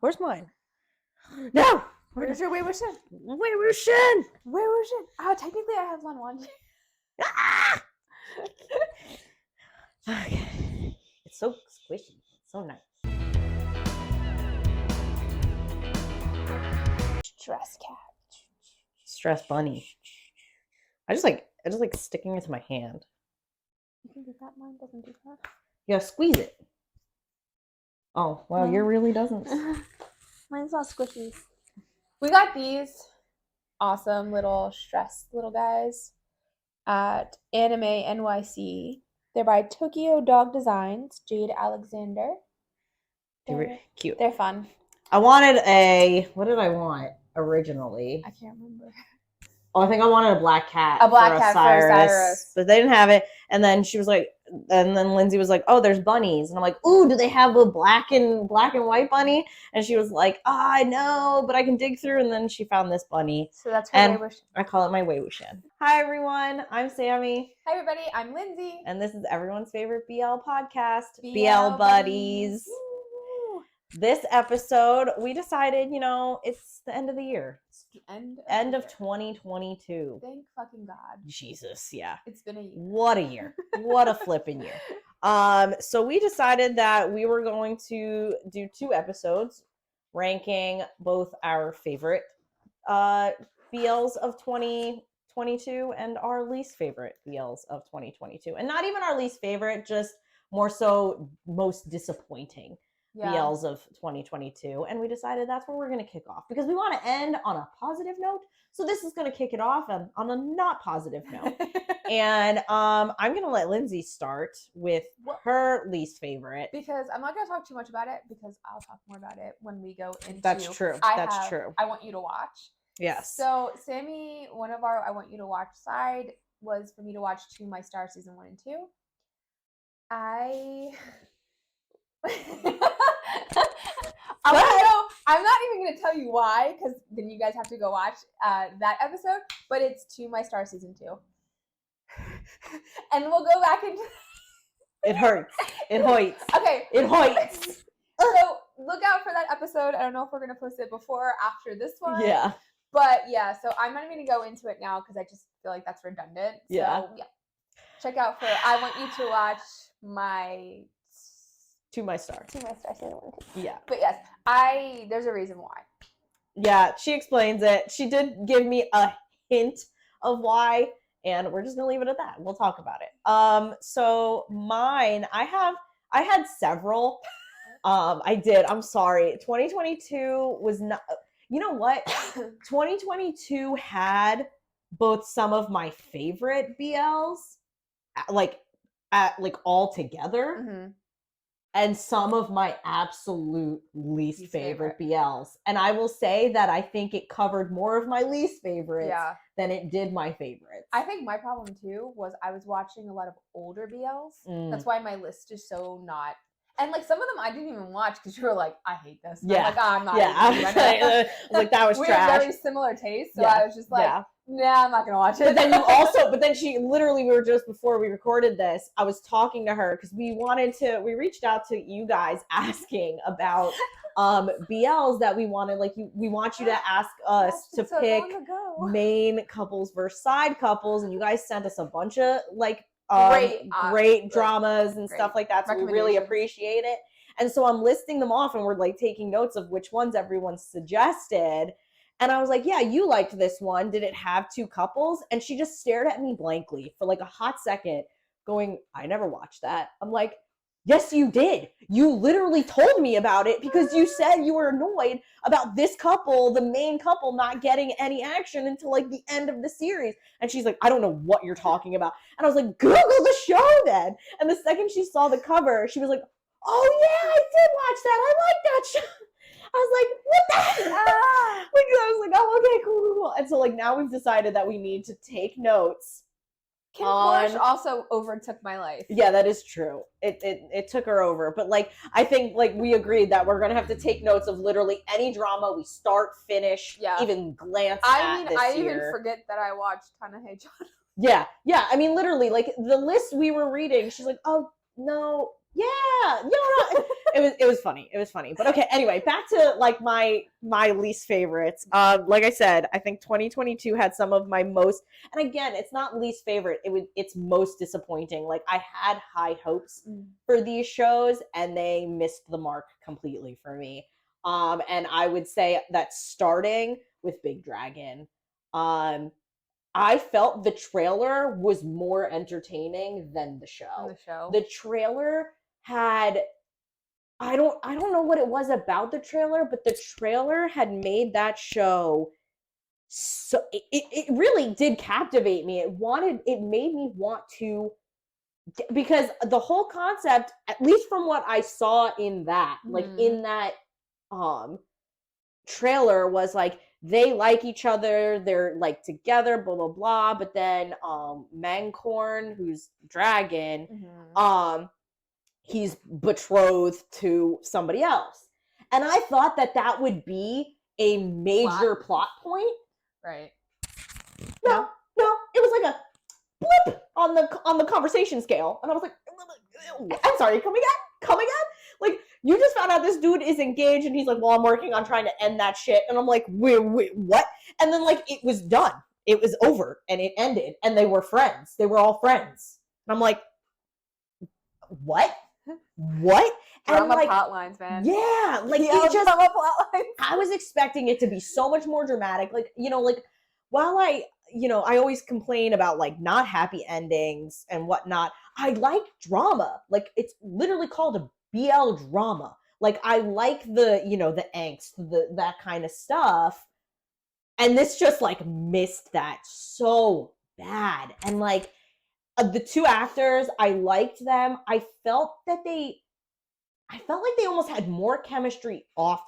Where's mine? No! Where's your Wei Wuxian? Wei Wuxian! Wei Wuxian. Oh, technically I have Lan. Ah! Okay. It's so squishy. It's so nice. Stress cat. Stress bunny. I just like sticking it to my hand. You can do that. Mine doesn't do that. You gotta squeeze it. Oh, wow, yours really doesn't. Mine's not squishies. We got these awesome little stress little guys at Anime NYC. They're by Tokyo Dog Designs, Jade Alexander. They're cute. They're fun. I wanted what did I want originally? I can't remember. Oh, I think I wanted a black cat. A black cat for Osiris. But they didn't have it. And then she was like, and then Lindsay was like, oh, there's bunnies. And I'm like, ooh, do they have a black and white bunny? And she was like, oh, I know, but I can dig through. And then she found this bunny. So that's her Wei Wuxian. I call it my Wei Wuxian. Hi, everyone. I'm Sammy. Hi, everybody. I'm Lindsay. And this is everyone's favorite BL podcast, BL Buddies. This episode, we decided, it's the end of the year. It's the end of 2022. Thank fucking God. Jesus, yeah. It's been a year. What a year. What a flipping year. So we decided that we were going to do 2 episodes ranking both our favorite BLs of 2022 and our least favorite BLs of 2022. And not even our least favorite, just more so most disappointing. BLs of 2022, and we decided that's where we're going to kick off because we want to end on a positive note. So this is going to kick it off on a not positive note. And I'm going to let Lindsay start with her least favorite because I'm not going to talk too much about it because I'll talk more about it when we go into. That's true. That's true. I want you to watch. Yes. So Sammy, one of our I want you to watch side was for me to watch To My Star season 1 and 2. I'm not even going to tell you why because then you guys have to go watch that episode, but it's To My Star season 2. And we'll go back into It hurts. It hoits. Okay. It hoits. So look out for that episode. I don't know if we're going to post it before or after this one. Yeah. But yeah, so I'm not even going to go into it now because I just feel like that's redundant. Yeah. So yeah. Check out for I want you to watch my To My Star. To My Star season 1 and 2. Yeah. But yes, there's a reason why. Yeah, she explains it. She did give me a hint of why, and we're just gonna leave it at that. We'll talk about it. So mine, I had several. I did. I'm sorry. 2022 was not. You know what? 2022 had both some of my favorite BLs, like all together. Mm-hmm. And some of my absolute least favorite BLs. And I will say that I think it covered more of my least favorites than it did my favorites. I think my problem too was I was watching a lot of older BLs. That's why my list is so not. And like some of them I didn't even watch because you were like, I hate this. And yeah. I'm like, oh, I'm not. Yeah. I was like, that was we trash. We have very similar tastes. So I was just like, nah, I'm not going to watch it. But then she literally, we were just before we recorded this, I was talking to her because we reached out to you guys asking about BLs that we wanted. Like we want you to ask us to pick main couples versus side couples. And you guys sent us a bunch of like, great dramas and stuff like that, so we really appreciate it. And so I'm listing them off and we're like taking notes of which ones everyone suggested, and I was like, yeah, you liked this one, did it have 2 couples? And she just stared at me blankly for like a hot second going, I never watched that. I'm like, yes, you did. You literally told me about it because you said you were annoyed about this couple, the main couple, not getting any action until like the end of the series. And she's like, I don't know what you're talking about. And I was like, Google the show then. And the second she saw the cover, she was like, oh yeah, I did watch that. I like that show. I was like, what the heck? I was like, oh, okay, cool. And so like now we've decided that we need to take notes. Kim Porsche also overtook my life. Yeah, that is true. It took her over. But like I think like we agreed that we're gonna have to take notes of literally any drama we start, finish, even glance at this I year. even forget that I watched Tanahae-chan. Yeah. I mean literally like the list we were reading, she's like, oh no, Yeah, no, it was funny. It was funny. But okay, anyway, back to like my least favorites. Like I said, I think 2022 had some of my most, and again, it's not least favorite. It's most disappointing. Like I had high hopes for these shows, and they missed the mark completely for me. And I would say that starting with Big Dragon, I felt the trailer was more entertaining than the show. The trailer had I don't know what it was about the trailer, but the trailer had made that show so it really did captivate me. It made me want to, because the whole concept, at least from what I saw in that, like in that trailer, was like they like each other, they're like together, blah blah blah, but then Mancorn, who's dragon, he's betrothed to somebody else. And I thought that would be a major plot point. Right. No, it was like a blip on the conversation scale. And I was like, I'm sorry, come again? Like, you just found out this dude is engaged, and he's like, well, I'm working on trying to end that shit. And I'm like, wait, what? And then like it was done. It was over and it ended, and they were friends. They were all friends. And I'm like, what? Drama and like plot lines, man. Yeah, like it just drama plot lines. I was expecting it to be so much more dramatic. Like, like while I always complain about like not happy endings and whatnot, I like drama. Like it's literally called a BL drama. Like I like the the angst, that kind of stuff. And this just like missed that so bad. And like the two actors, I liked them. I felt like they almost had more chemistry off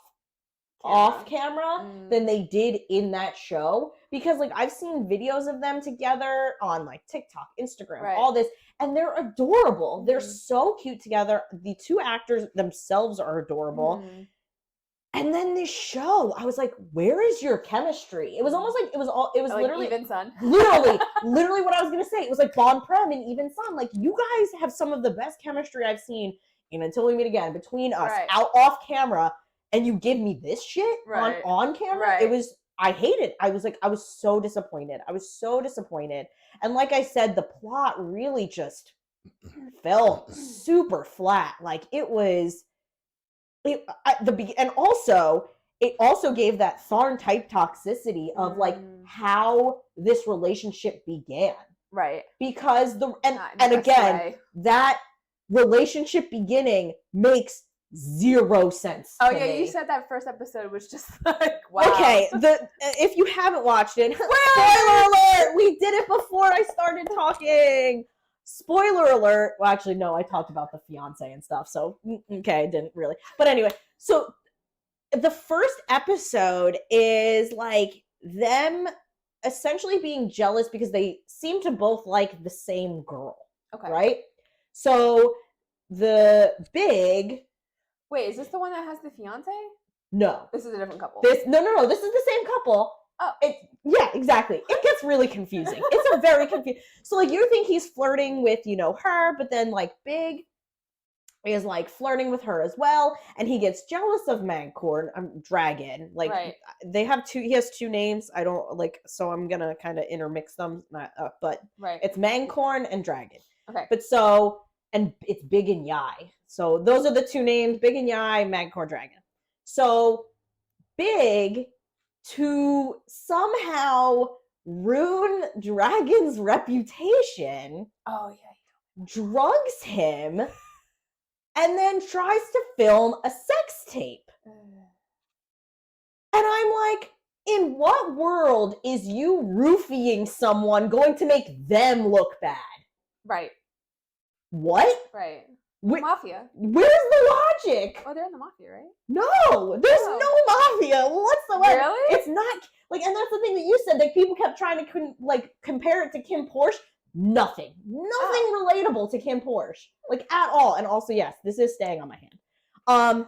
camera than they did in that show, because like I've seen videos of them together on like TikTok, Instagram, all this, and they're adorable. They're so cute together. The two actors themselves are adorable. And then this show, I was like, where is your chemistry? It was almost like it was like literally Even Sun. literally what I was gonna say. It was like Bon Prem and Even Sun. Like, you guys have some of the best chemistry I've seen in Until We Meet Again, between us, off camera, and you give me this shit on camera. It was, I hated. I was so disappointed. And like I said, the plot really just fell super flat. Like it was. And also it also gave that Tharn type toxicity of like how this relationship began, because again, that relationship beginning makes zero sense to me. You said that first episode was just like, wow. Okay, if you haven't watched it, spoiler alert, we did it before I started talking. Spoiler alert. Well, actually, no, I talked about the fiance and stuff, so okay, I didn't really. But anyway, so the first episode is like them essentially being jealous because they seem to both like the same girl. Okay. Right? So the big... Wait, is this the one that has the fiance? No. This is a different couple. No, this is the same couple. Oh. Yeah, exactly. It gets really confusing. It's a very confusing. So like you think he's flirting with, her, but then like Big is like flirting with her as well, and he gets jealous of Mancorn, Dragon. Like he has two names. I don't like, so I'm gonna kind of intermix them, but it's Mancorn and Dragon. Okay. But and it's Big and Yai. So those are the two names, Big and Yai, Mancorn, Dragon. So Big, to somehow ruin Dragon's reputation, drugs him and then tries to film a sex tape. And I'm like, in what world is you roofing someone going to make them look bad? Right. What? Right. Mafia. Where's the logic? Oh, they're in the mafia, right? No, there's no mafia whatsoever. Really? It's not like, and that's the thing that you said, that people kept trying to compare it to Kim Porsche. Nothing relatable to Kim Porsche, like at all. And also, yes, this is staying on my hand.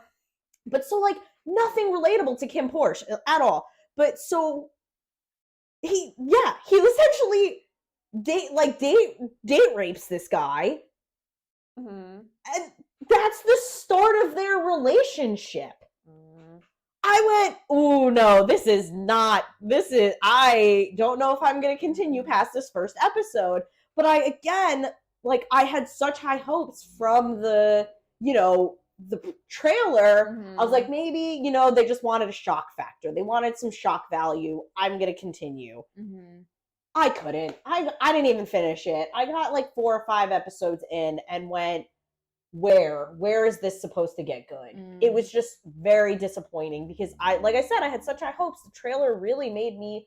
But so like nothing relatable to Kim Porsche at all. But so he essentially date rapes this guy. Mm-hmm. And That's the start of their relationship. I went, ooh, no, I don't know if I'm going to continue past this first episode. But I had such high hopes from the trailer. I was like, maybe, they just wanted a shock factor. They wanted some shock value. I'm going to continue. I couldn't. I didn't even finish it. I got like 4 or 5 episodes in and went, where is this supposed to get good? It was just very disappointing because like I said, I had such high hopes. The trailer really made me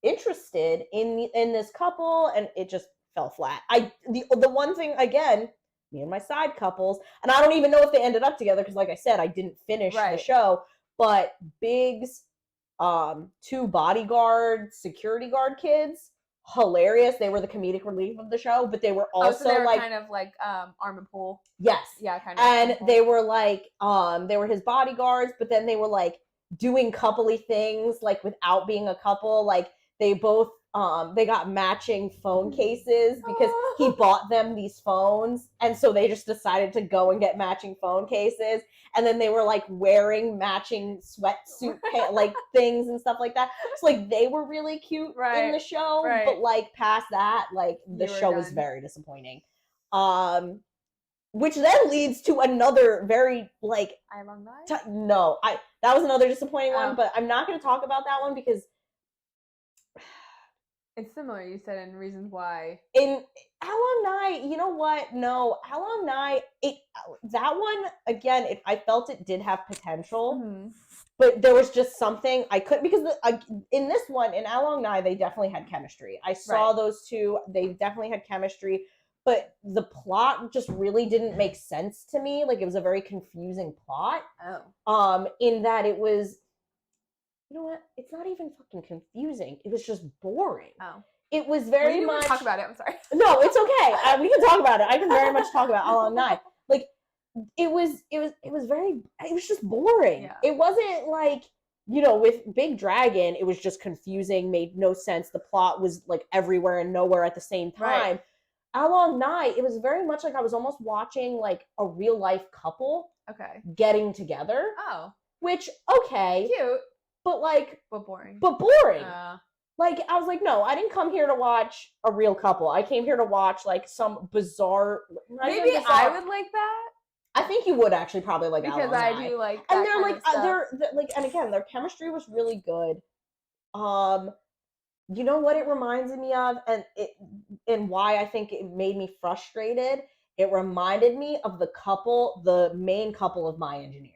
interested in this couple, and it just fell flat. The one thing, again, me and my side couples, and I don't even know if they ended up together because, like I said, I didn't finish the show. But Big's 2 bodyguard security guard kids, hilarious. They were the comedic relief of the show, but they were also they were kind of like arm and pull. Yes. Yeah, kind of. And they were like they were his bodyguards, but then they were like doing coupley things like without being a couple. Like they both they got matching phone cases because he bought them these phones, and so they just decided to go and get matching phone cases. And then they were like wearing matching sweatsuit like things and stuff like that. So like they were really cute in the show, but like past that, like the show was very disappointing. Which then leads to another very like I Long Night? That was another disappointing one, but I'm not going to talk about that one because it's similar, you said, in reasons why. In How Long Night, you know what? No, How Long Night, that one, again, I felt it did have potential, but there was just something I couldn't, because in this one, in How Long Night, they definitely had chemistry. I saw those two, they definitely had chemistry, but the plot just really didn't make sense to me. Like, it was a very confusing plot. In that it was, you know what? It's not even fucking confusing. It was just boring. It was very much. Talk about it. I'm sorry. No, it's okay. We can talk about it. I can very much talk about How Long Night. Like, it was just boring. Yeah. It wasn't like, with Big Dragon, it was just confusing, made no sense. The plot was like everywhere and nowhere at the same time. How Long Night, it was very much like I was almost watching like a real life couple getting together. Which, okay. Cute. But boring. Like, I was like, no, I didn't come here to watch a real couple. I came here to watch like some bizarre. Maybe I would like that. I think you would actually probably like because I do like. And they're like they're like, and again, their chemistry was really good. You know what it reminds me of, and why I think it made me frustrated. It reminded me of the main couple of My Engineer.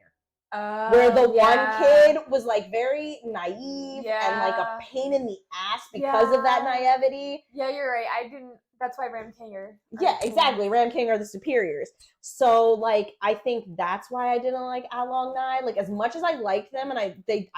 Where the one kid was like very naive and like a pain in the ass because of that naivety. Yeah, you're right. That's why Ram King are. Yeah, exactly. Ram King are the superiors. So like, I think that's why I didn't like How Long Night. Like, as much as I liked them, and they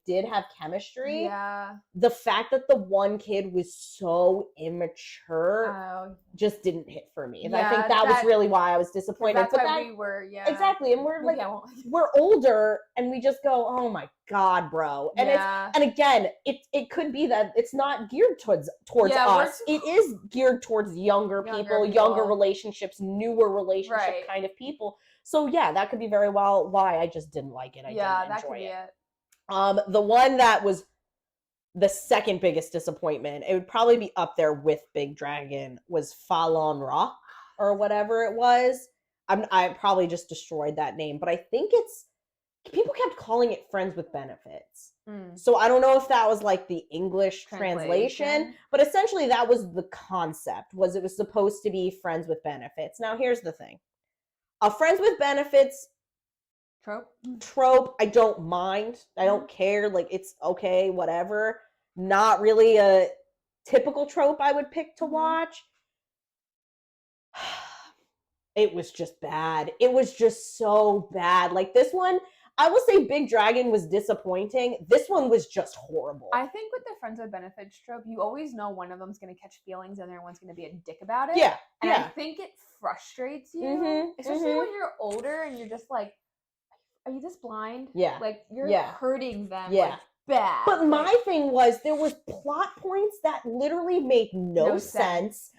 did have chemistry. Yeah. The fact that the one kid was so immature just didn't hit for me. And I think that was really why I was disappointed. That's why we were, exactly. And we're like, we're older, and we just go, oh my God, bro. And and again, it could be that it's not geared towards us. It is geared towards younger people, younger relationships, newer relationship kind of people. So yeah, that could be very well why I just didn't like it. I didn't enjoy it. The one that was the second biggest disappointment, it would probably be up there with Big Dragon, was Falon Rock or whatever it was. I probably just destroyed that name, but I think people kept calling it Friends with Benefits. So I don't know if that was like the English translation, but essentially that was the concept, was it was supposed to be Friends with Benefits. Now here's the thing. A Friends with Benefits trope, I don't mind. I don't care. Like, it's okay, whatever. Not really a typical trope I would pick to watch. It was just bad. It was just so bad. Like, this one, I will say Big Dragon was disappointing. This one was just horrible. I think with the Friends with Benefits trope, you always know one of them's going to catch feelings and the other one's going to be a dick about it. Yeah. And I think it frustrates you, especially when you're older and you're just like, are you this blind? Yeah. Like, you're hurting them. Yeah. Like, bad. But my thing was, there was plot points that literally made no sense.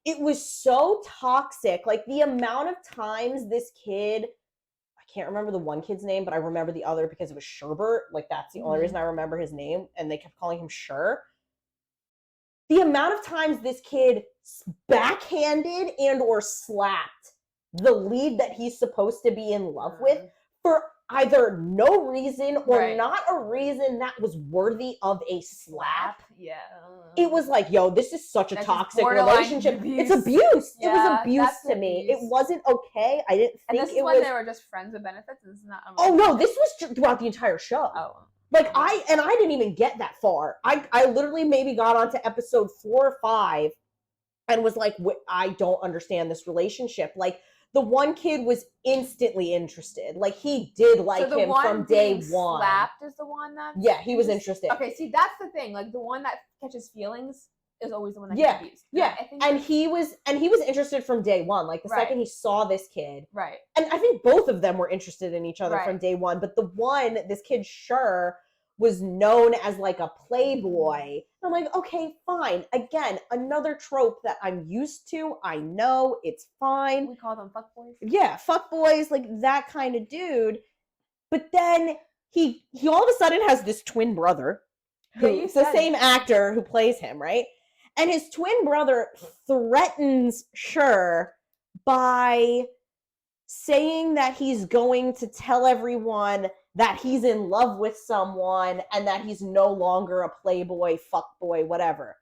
it was so toxic. Like the amount of times this kid, I can't remember the one kid's name, but I remember the other because it was Sherbert. Like that's the only reason I remember his name, and they kept calling him Sher. The amount of times this kid backhanded and or slapped the lead that he's supposed to be in love with for either no reason or not a reason that was worthy of a slap. Yeah. It was like, yo, this is such a toxic relationship. Abuse. It's abuse. Yeah, it was abuse to me. It wasn't okay. I didn't think and this is it when was. they were just friends with benefits. This is not. Oh no, this was throughout the entire show. Oh. Like I didn't even get that far. I literally maybe got onto episode 4 or 5 and was like, I don't understand this relationship. Like the one kid was instantly interested. Like he did like him from day one. Slapped is the one that. Yeah, he was interested. Okay, see that's the thing. Like the one that catches feelings is always the one that gets abused. Yeah, and he was interested from day one. Like the second he saw this kid, right? And I think both of them were interested in each other from day one. But the one, this kid Sher, was known as like a playboy. And I'm like, okay, fine. Again, another trope that I'm used to. I know it's fine. We call them fuckboys. Yeah, fuckboys, like that kind of dude. But then he all of a sudden has this twin brother, who's the same actor who plays him, right? And his twin brother threatens Sher by saying that he's going to tell everyone that he's in love with someone and that he's no longer a playboy, fuckboy, whatever.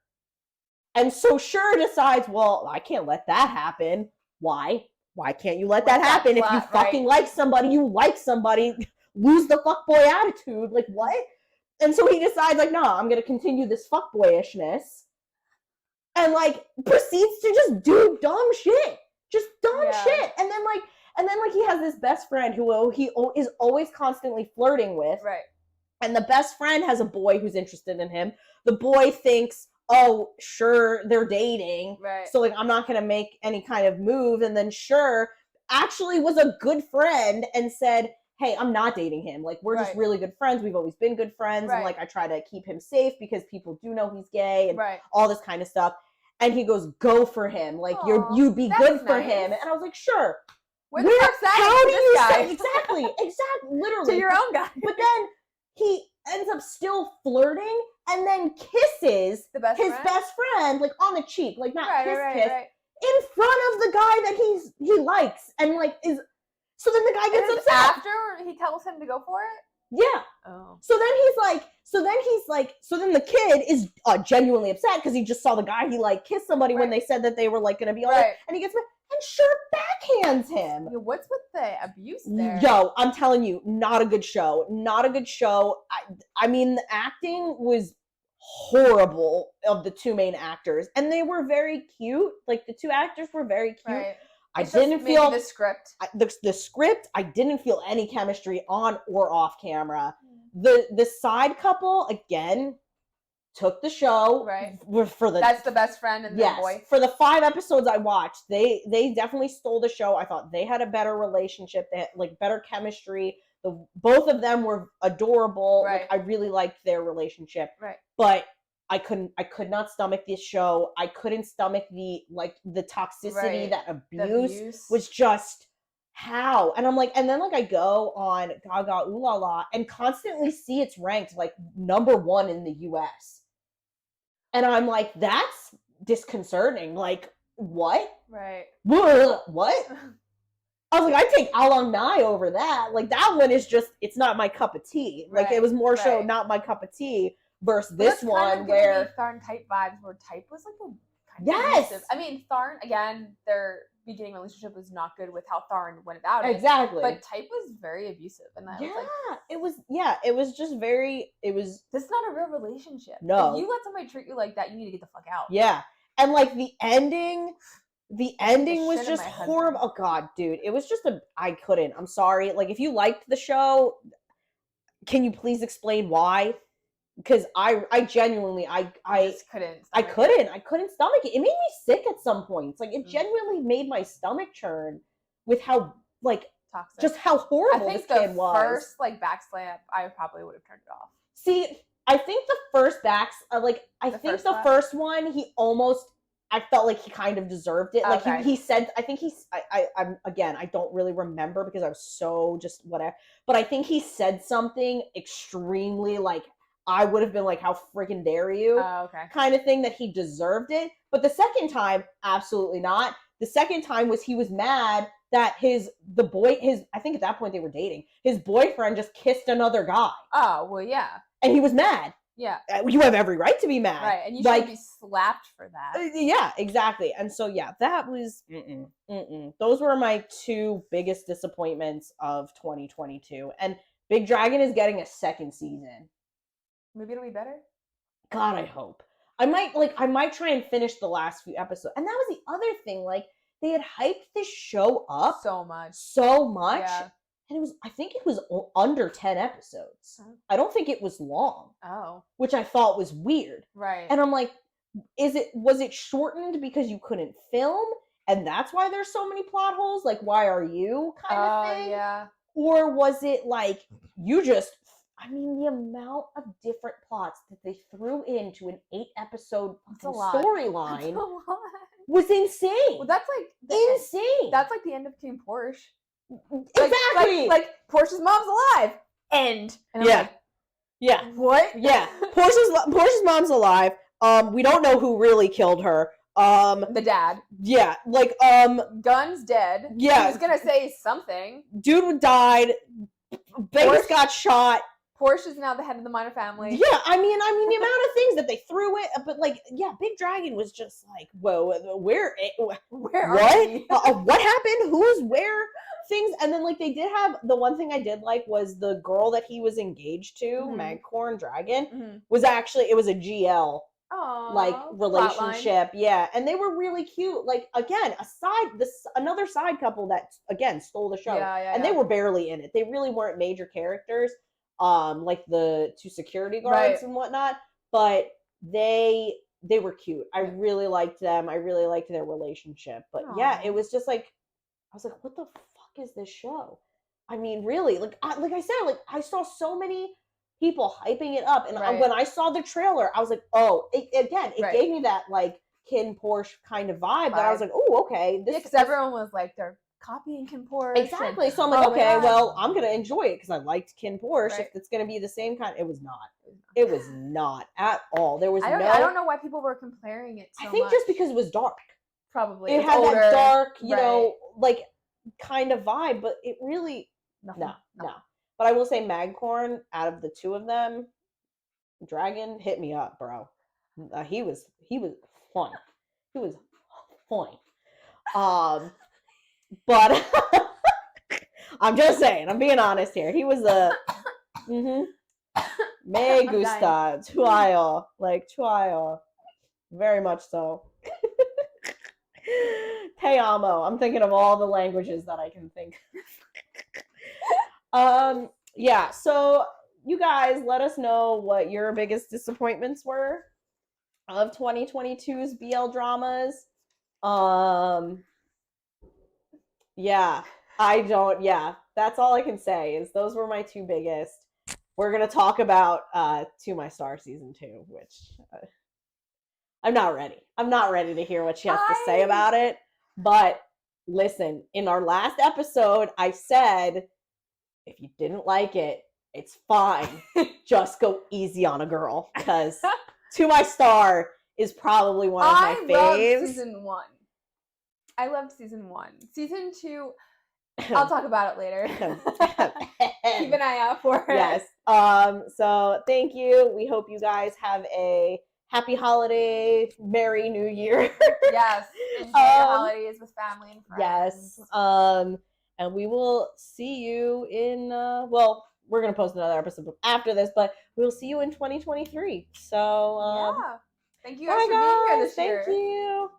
And so Sher decides, well, I can't let that happen. Why? Why can't you let that happen? If you fucking like somebody, you like somebody, lose the fuckboy attitude. Like, what? And so he decides, like, no, I'm going to continue this fuckboyishness. And, like, proceeds to just do dumb shit. Just dumb shit. And then he has this best friend who he is always constantly flirting with. Right. And the best friend has a boy who's interested in him. The boy thinks, oh, sure, they're dating. Right. So, like, I'm not going to make any kind of move. And then Sher actually was a good friend and said, hey, I'm not dating him. Like, we're just really good friends. We've always been good friends. And, like, I try to keep him safe because people do know he's gay and all this kind of stuff. And he goes, go for him. Like, you'd be good for him. And I was like, sure. Where the fuck's that? How do you say exactly, literally to your own guy? But then he ends up still flirting and then kisses his best friend, like on the cheek, like not kiss, in front of the guy that he likes, and like is. So then the guy gets upset after he tells him to go for it. Yeah. Oh. So then the kid is genuinely upset because he just saw the guy he like kissed somebody when they said that they were like gonna be all right, and he gets. And Sher backhands him. What's with the abuse there? Yo, I'm telling you, not a good show. Not a good show. I mean, the acting was horrible of the two main actors. And they were very cute. Like, the two actors were very cute. Right. I didn't feel... the script. The script, I didn't feel any chemistry on or off camera. The side couple, again... took the show for the that's the best friend and the boy. For the 5 episodes I watched, they definitely stole the show. I thought they had a better relationship. They had like better chemistry. Both of them were adorable. Like, I really liked their relationship. Right. But I could not stomach this show. I couldn't stomach the toxicity, that abuse was just how. And I'm like, and then like I go on Gaga Ooh La La and constantly see it's ranked like #1 in the US. And I'm like, that's disconcerting. Like, what? Right. What? I was like, I'd take Along Nye over that. Like, that one is just, it's not my cup of tea. Like, it was more so not my cup of tea versus this one where... Tharn type vibes, where type was like a... Yes! I mean, Tharn, again, their beginning relationship was not good with how Tharn went about it. Exactly. But type was very abusive. And that it was just very... This is not a real relationship. No. If you let somebody treat you like that, you need to get the fuck out. Yeah. And like the ending was just horrible. Oh God, dude. It was just I couldn't. I'm sorry. Like, if you liked the show, can you please explain why? Because I genuinely I couldn't stomach it. It made me sick at some points. Like, it genuinely made my stomach churn with how like toxic, just how horrible this kid was. I think the first like backslap, I probably would have turned it off. See, I think the first first one, he almost I felt like he kind of deserved it. Like Okay. he said, I think I'm again, I don't really remember because I was so just whatever. But I think he said something extremely like I would have been like, how freaking dare you? Oh, okay. Kind of thing that he deserved it. But the second time, absolutely not. The second time was he was mad that I think at that point they were dating. His boyfriend just kissed another guy. Oh, well, yeah. And he was mad. Yeah. You have every right to be mad. Right. And you should be slapped for that. Yeah, exactly. And so, yeah, that was, those were my two biggest disappointments of 2022. And Big Dragon is getting a second season. Maybe it'll be better. God, I hope. I might try and finish the last few episodes. And that was the other thing. Like, they had hyped this show up so much. Yeah. And I think it was under 10 episodes. I don't think it was long. Oh. Which I thought was weird. Right. And I'm like, was it shortened because you couldn't film? And that's why there's so many plot holes? Like, why are you kind of thing? Yeah. Or was it like, the amount of different plots that they threw into an 8-episode storyline was insane. Well, that's like insane. That's like the end of King Porsche. Exactly. Like Porsche's mom's alive. End. And yeah. Yeah. What? Yeah. Porsche's mom's alive. We don't know who really killed her. The dad. Yeah. Like, Gun's dead. Yeah. He was gonna say something. Dude died. Vegas got shot. Porsche is now the head of the Minor family. Yeah, I mean the amount of things that they threw it, but like, yeah, Big Dragon was just like, whoa, where are we? What happened? Who's where? Things, and then like they did have the one thing I did like was the girl that he was engaged to, Magcorn Dragon, was actually it was a GL like relationship, yeah, and they were really cute. Like again, another side couple that again stole the show, and they were barely in it. They really weren't major characters. Like the two security guards and whatnot, but they were cute. I really liked them. I really liked their relationship. But yeah, it was just like, I was like, what the fuck is this show? I mean, really, like I said, like I saw so many people hyping it up, and when I saw the trailer, I was like, oh, it gave me that like Kin Porsche kind of vibe. That I was like, oh, okay, this because everyone was like, they're copying Kin Porsche. Exactly. So I'm like, okay, well, I'm going to enjoy it because I liked Kin Porsche. If it's going to be the same kind, it was not. It was not at all. There was I don't know why people were comparing it so much. I think just because it was dark. Probably. It had older, that dark, you know, like kind of vibe, but it really, no. But I will say Magcorn, out of the two of them, Dragon hit me up, bro. He was fun. He was fun. But I'm just saying, I'm being honest here. He was me gusta, chuayo, like chuayo, very much so. Te amo. I'm thinking of all the languages that I can think. Yeah. So you guys, let us know what your biggest disappointments were of 2022's BL dramas. Yeah, that's all I can say is those were my two biggest. We're going to talk about To My Star season 2, which I'm not ready. I'm not ready to hear what she has to say about it. But listen, in our last episode, I said, if you didn't like it, it's fine. Just go easy on a girl, because To My Star is probably one of my faves. Loved season 1. I loved season 1. Season 2, I'll talk about it later. Keep an eye out for it. Yes. So thank you. We hope you guys have a happy holiday, Merry New Year. Yes. Enjoy your holidays with family and friends. Yes. And we will see you in, we're going to post another episode after this, but we'll see you in 2023. So, yeah. Thank you guys for being here this year. Thank you.